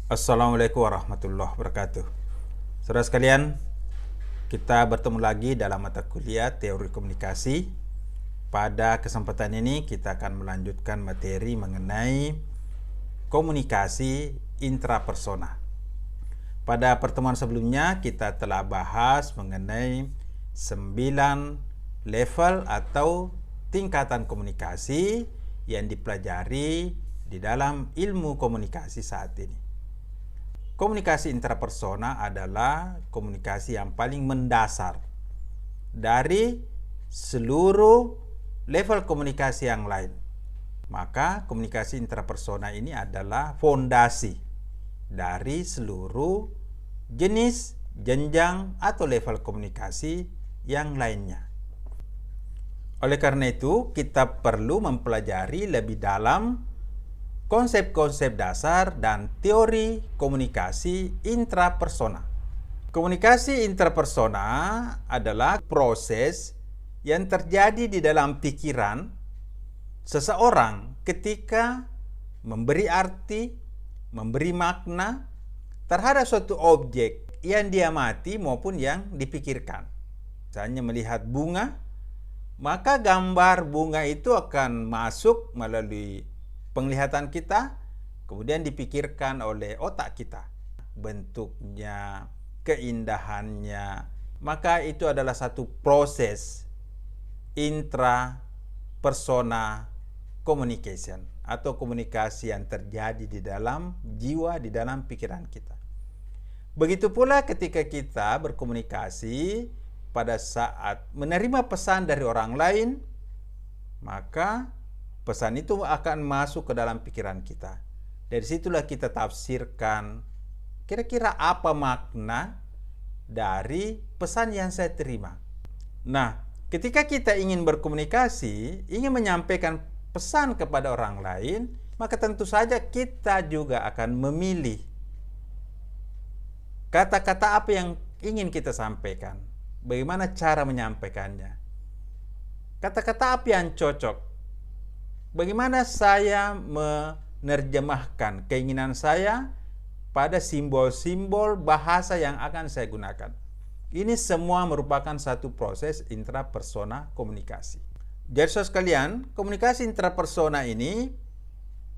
Assalamualaikum warahmatullahi wabarakatuh. Saudara sekalian, kita bertemu lagi dalam mata kuliah teori komunikasi. Pada kesempatan ini kita akan melanjutkan materi mengenai komunikasi intrapersona. Pada pertemuan sebelumnya kita telah bahas mengenai 9 level atau tingkatan komunikasi yang dipelajari di dalam ilmu komunikasi saat ini. Komunikasi intrapersona adalah komunikasi yang paling mendasar dari seluruh level komunikasi yang lain. Maka komunikasi intrapersona ini adalah fondasi dari seluruh jenis, jenjang, atau level komunikasi yang lainnya. Oleh karena itu, kita perlu mempelajari lebih dalam konsep-konsep dasar dan teori komunikasi intrapersona. Komunikasi intrapersona adalah proses yang terjadi di dalam pikiran seseorang ketika memberi arti, memberi makna terhadap suatu objek yang dia amati maupun yang dipikirkan. Misalnya melihat bunga, maka gambar bunga itu akan masuk melalui penglihatan kita, kemudian dipikirkan oleh otak kita. Bentuknya, keindahannya, maka itu adalah satu proses intrapersona communication atau komunikasi yang terjadi di dalam jiwa, di dalam pikiran kita. Begitu pula ketika kita berkomunikasi pada saat menerima pesan dari orang lain, maka pesan itu akan masuk ke dalam pikiran kita. Dari situlah kita tafsirkan kira-kira apa makna dari pesan yang saya terima. Nah, ketika kita ingin berkomunikasi, ingin menyampaikan pesan kepada orang lain, maka tentu saja kita juga akan memilih kata-kata apa yang ingin kita sampaikan. Bagaimana cara menyampaikannya? Kata-kata apa yang cocok? Bagaimana saya menerjemahkan keinginan saya pada simbol-simbol bahasa yang akan saya gunakan? Ini semua merupakan satu proses intrapersona komunikasi. Jadi saudara sekalian, komunikasi intrapersona ini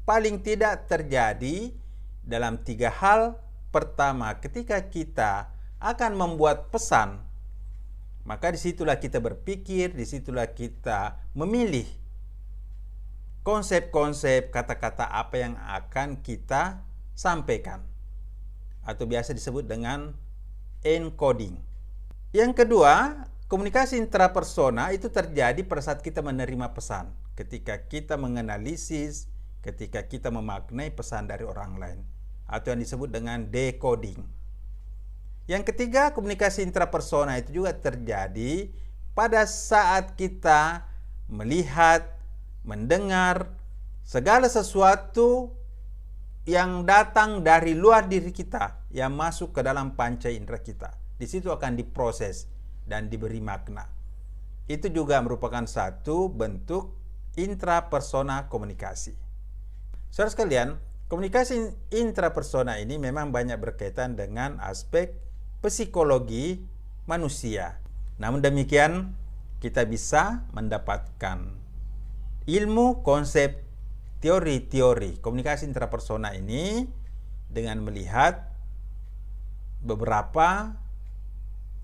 paling tidak terjadi dalam 3 hal. Pertama, ketika kita akan membuat pesan, maka disitulah kita berpikir, disitulah kita memilih konsep-konsep kata-kata apa yang akan kita sampaikan, atau biasa disebut dengan encoding. Yang kedua, komunikasi intrapersona itu terjadi pada saat kita menerima pesan, ketika kita menganalisis, ketika kita memaknai pesan dari orang lain, atau yang disebut dengan decoding. Yang ketiga, komunikasi intrapersona itu juga terjadi pada saat kita melihat, mendengar segala sesuatu yang datang dari luar diri kita, yang masuk ke dalam panca indera kita. Di situ akan diproses dan diberi makna. Itu juga merupakan satu bentuk intrapersona komunikasi. Saudara sekalian, komunikasi intrapersona ini memang banyak berkaitan dengan aspek psikologi manusia. Namun demikian, kita bisa mendapatkan ilmu konsep teori-teori komunikasi intrapersona ini dengan melihat beberapa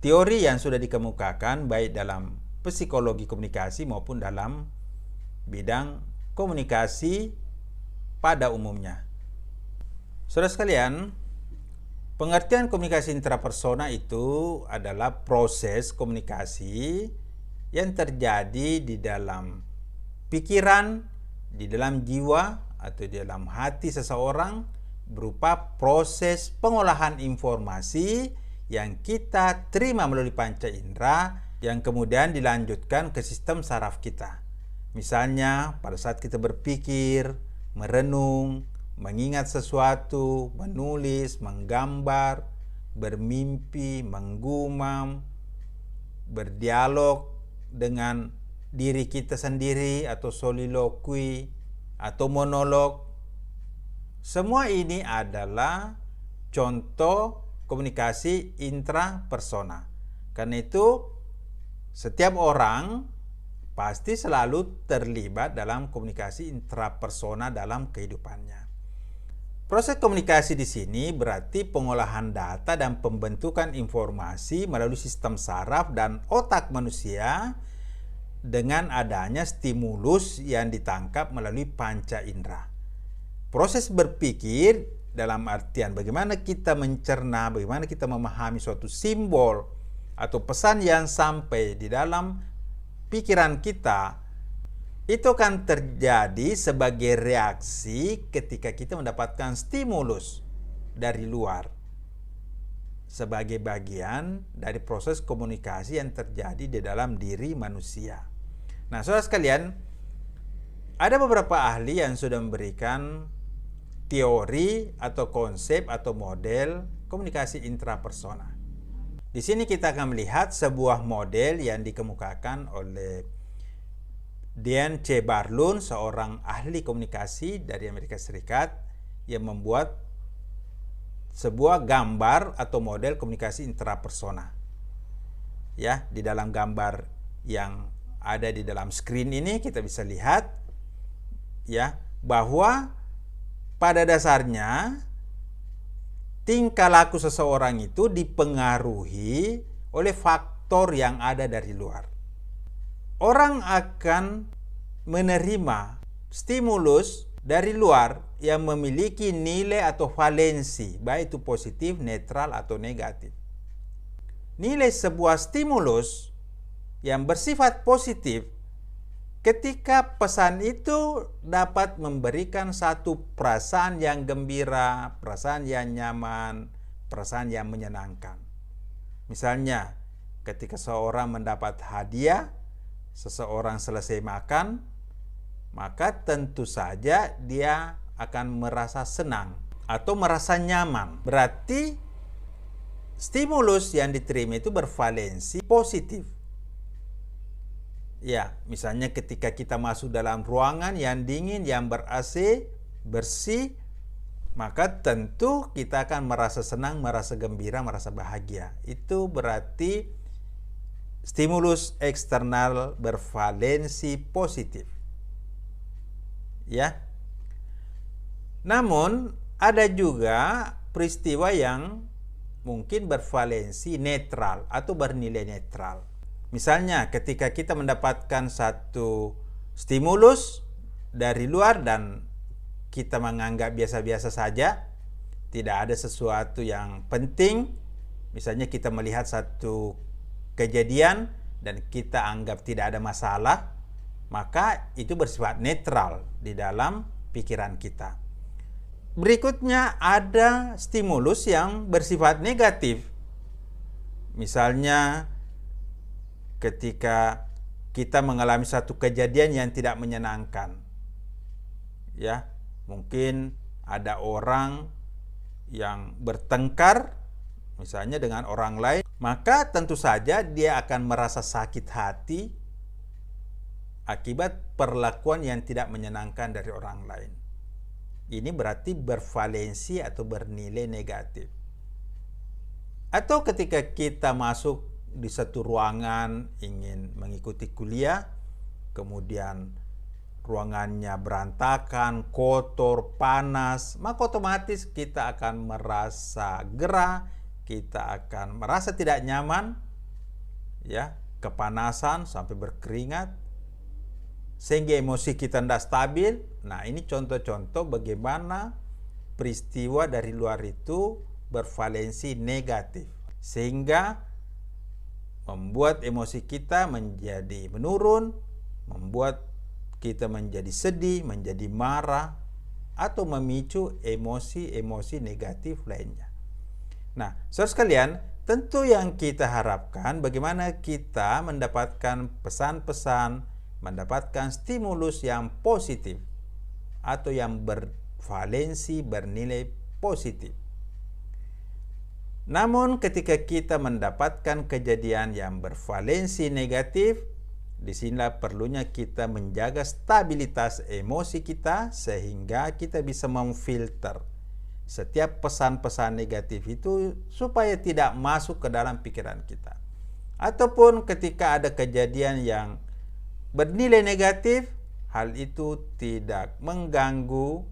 teori yang sudah dikemukakan baik dalam psikologi komunikasi maupun dalam bidang komunikasi pada umumnya. Saudara sekalian, pengertian komunikasi intrapersona itu adalah proses komunikasi yang terjadi di dalam pikiran, di dalam jiwa, atau di dalam hati seseorang berupa proses pengolahan informasi yang kita terima melalui panca indera yang kemudian dilanjutkan ke sistem saraf kita. Misalnya pada saat kita berpikir, merenung, mengingat sesuatu, menulis, menggambar, bermimpi, menggumam, berdialog dengan diri kita sendiri atau soliloquy atau monolog. Semua ini adalah contoh komunikasi intrapersona. Karena itu, setiap orang pasti selalu terlibat dalam komunikasi intrapersona dalam kehidupannya. Proses komunikasi di sini berarti pengolahan data dan pembentukan informasi melalui sistem saraf dan otak manusia dengan adanya stimulus yang ditangkap melalui panca indera. Proses berpikir dalam artian bagaimana kita mencerna, bagaimana kita memahami suatu simbol atau pesan yang sampai di dalam pikiran kita, itu akan terjadi sebagai reaksi ketika kita mendapatkan stimulus dari luar, sebagai bagian dari proses komunikasi yang terjadi di dalam diri manusia. Nah, saudara sekalian, ada beberapa ahli yang sudah memberikan teori atau konsep atau model komunikasi intrapersona. Di sini kita akan melihat sebuah model yang dikemukakan oleh Dan C. Barlow, seorang ahli komunikasi dari Amerika Serikat, yang membuat sebuah gambar atau model komunikasi intrapersona. Ya, di dalam gambar yang ada di dalam screen ini kita bisa lihat ya bahwa pada dasarnya tingkah laku seseorang itu dipengaruhi oleh faktor yang ada dari luar. Orang akan menerima stimulus dari luar yang memiliki nilai atau valensi, baik itu positif, netral, atau negatif. Nilai sebuah stimulus yang bersifat positif ketika pesan itu dapat memberikan satu perasaan yang gembira, perasaan yang nyaman, perasaan yang menyenangkan. Misalnya, ketika seorang mendapat hadiah, seseorang selesai makan, maka tentu saja dia akan merasa senang atau merasa nyaman. Berarti stimulus yang diterima itu bervalensi positif. Ya, misalnya ketika kita masuk dalam ruangan yang dingin, yang ber-AC, bersih, maka tentu kita akan merasa senang, merasa gembira, merasa bahagia. Itu berarti stimulus eksternal bervalensi positif. Ya. Namun ada juga peristiwa yang mungkin bervalensi netral atau bernilai netral. Misalnya ketika kita mendapatkan satu stimulus dari luar dan kita menganggap biasa-biasa saja, tidak ada sesuatu yang penting. Misalnya kita melihat satu kejadian dan kita anggap tidak ada masalah, maka itu bersifat netral di dalam pikiran kita. Berikutnya ada stimulus yang bersifat negatif. Misalnya ketika kita mengalami satu kejadian yang tidak menyenangkan. Ya, mungkin ada orang yang bertengkar misalnya dengan orang lain, maka tentu saja dia akan merasa sakit hati akibat perlakuan yang tidak menyenangkan dari orang lain. Ini berarti bervalensi atau bernilai negatif. Atau ketika kita masuk di satu ruangan ingin mengikuti kuliah, kemudian ruangannya berantakan, kotor, panas, maka otomatis kita akan merasa gerah, kita akan merasa tidak nyaman, ya, kepanasan sampai berkeringat, sehingga emosi kita tidak stabil. Nah, ini contoh-contoh bagaimana peristiwa dari luar itu bervalensi negatif, sehingga membuat emosi kita menjadi menurun, membuat kita menjadi sedih, menjadi marah, atau memicu emosi-emosi negatif lainnya. Nah, saudara sekalian, tentu yang kita harapkan bagaimana kita mendapatkan pesan-pesan, mendapatkan stimulus yang positif atau yang bervalensi, bernilai positif. Namun ketika kita mendapatkan kejadian yang bervalensi negatif, disinilah perlunya kita menjaga stabilitas emosi kita sehingga kita bisa memfilter setiap pesan-pesan negatif itu supaya tidak masuk ke dalam pikiran kita. Ataupun ketika ada kejadian yang bernilai negatif, hal itu tidak mengganggu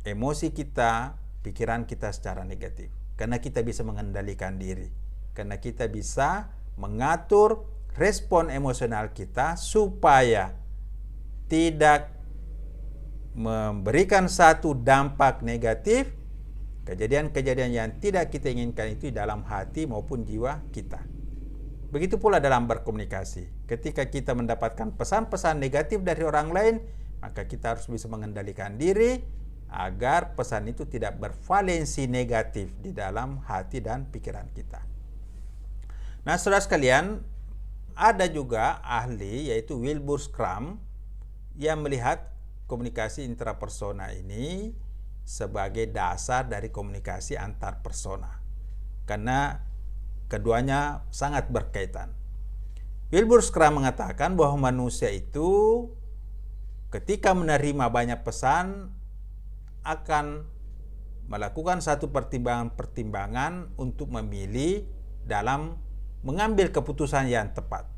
emosi kita, pikiran kita secara negatif. Karena kita bisa mengendalikan diri. Karena kita bisa mengatur respon emosional kita supaya tidak memberikan satu dampak negatif, kejadian-kejadian yang tidak kita inginkan itu di dalam hati maupun jiwa kita. Begitu pula dalam berkomunikasi. Ketika kita mendapatkan pesan-pesan negatif dari orang lain, maka kita harus bisa mengendalikan diri agar pesan itu tidak bervalensi negatif di dalam hati dan pikiran kita. Nah, saudara sekalian, ada juga ahli yaitu Wilbur Schramm yang melihat komunikasi intrapersona ini sebagai dasar dari komunikasi antar persona. Karena keduanya sangat berkaitan. Wilbur Schramm mengatakan bahwa manusia itu ketika menerima banyak pesan akan melakukan satu pertimbangan-pertimbangan untuk memilih dalam mengambil keputusan yang tepat.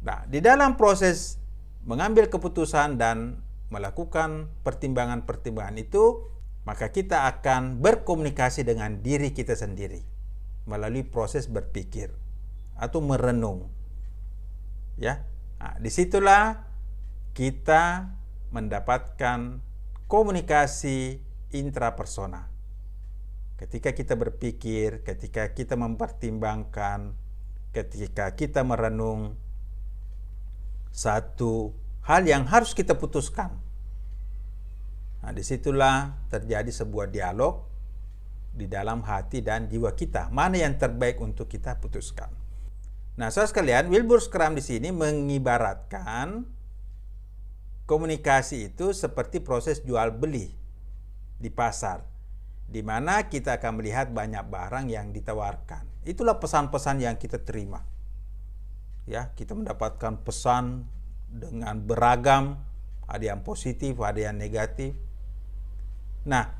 Nah, di dalam proses mengambil keputusan dan melakukan pertimbangan-pertimbangan itu, maka kita akan berkomunikasi dengan diri kita sendiri melalui proses berpikir atau merenung. Ya, nah, disitulah kita mendapatkan komunikasi intrapersona. Ketika kita berpikir, ketika kita mempertimbangkan, ketika kita merenung satu hal yang harus kita putuskan. Nah, disitulah terjadi sebuah dialog di dalam hati dan jiwa kita. Mana yang terbaik untuk kita putuskan. Nah, saudara sekalian, Wilbur Schramm di sini mengibaratkan komunikasi itu seperti proses jual beli di pasar, di mana kita akan melihat banyak barang yang ditawarkan. Itulah pesan-pesan yang kita terima. Ya, kita mendapatkan pesan dengan beragam, ada yang positif, ada yang negatif. Nah,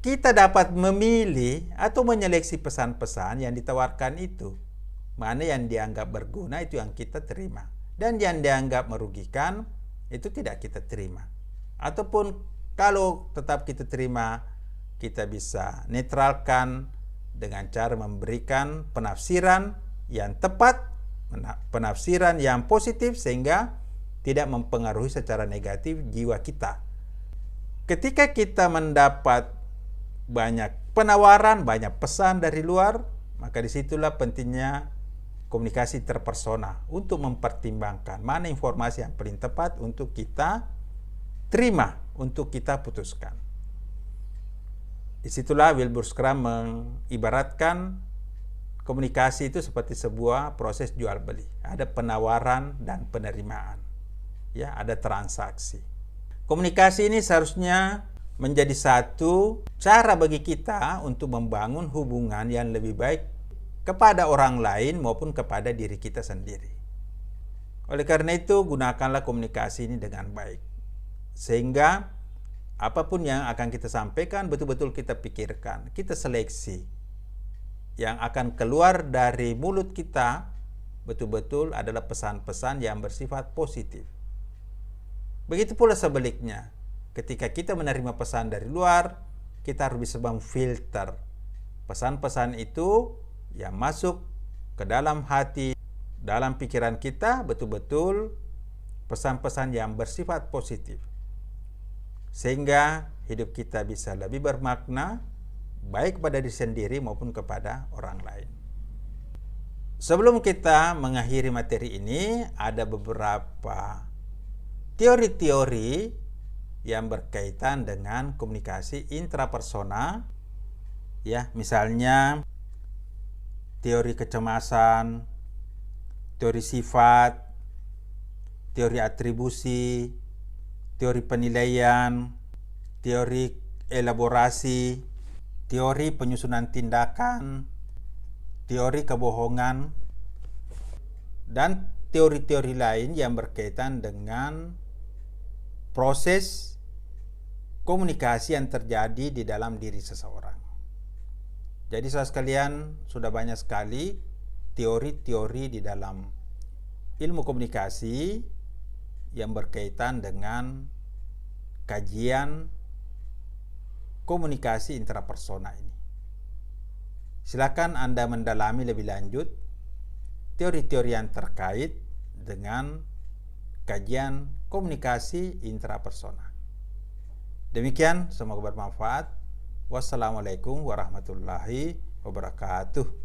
kita dapat memilih atau menyeleksi pesan-pesan yang ditawarkan itu. Mana yang dianggap berguna itu yang kita terima, dan yang dianggap merugikan itu tidak kita terima. Ataupun kalau tetap kita terima, kita bisa netralkan dengan cara memberikan penafsiran yang tepat, penafsiran yang positif sehingga tidak mempengaruhi secara negatif jiwa kita. Ketika kita mendapat banyak penawaran, banyak pesan dari luar, maka disitulah pentingnya komunikasi interpersona untuk mempertimbangkan mana informasi yang paling tepat untuk kita terima, untuk kita putuskan. Disitulah Wilbur Schramm mengibaratkan komunikasi itu seperti sebuah proses jual beli. Ada penawaran dan penerimaan. Ya, ada transaksi. Komunikasi ini seharusnya menjadi satu cara bagi kita untuk membangun hubungan yang lebih baik kepada orang lain maupun kepada diri kita sendiri. Oleh karena itu, gunakanlah komunikasi ini dengan baik. Sehingga apapun yang akan kita sampaikan betul-betul kita pikirkan, kita seleksi. Yang akan keluar dari mulut kita betul-betul adalah pesan-pesan yang bersifat positif. Begitu pula sebaliknya, ketika kita menerima pesan dari luar, kita harus bisa memfilter pesan-pesan itu yang masuk ke dalam hati, dalam pikiran kita, betul-betul pesan-pesan yang bersifat positif. Sehingga hidup kita bisa lebih bermakna, baik kepada diri sendiri maupun kepada orang lain. Sebelum kita mengakhiri materi ini, ada beberapa teori-teori yang berkaitan dengan komunikasi intrapersona. Ya, misalnya teori kecemasan, teori sifat, teori atribusi, teori penilaian, teori elaborasi, teori penyusunan tindakan, teori kebohongan, dan teori-teori lain yang berkaitan dengan proses komunikasi yang terjadi di dalam diri seseorang. Jadi saudara sekalian, sudah banyak sekali teori-teori di dalam ilmu komunikasi yang berkaitan dengan kajian komunikasi intrapersona ini. Silakan Anda mendalami lebih lanjut teori-teori yang terkait dengan kajian komunikasi intrapersona. Demikian, semoga bermanfaat. Wassalamualaikum warahmatullahi wabarakatuh.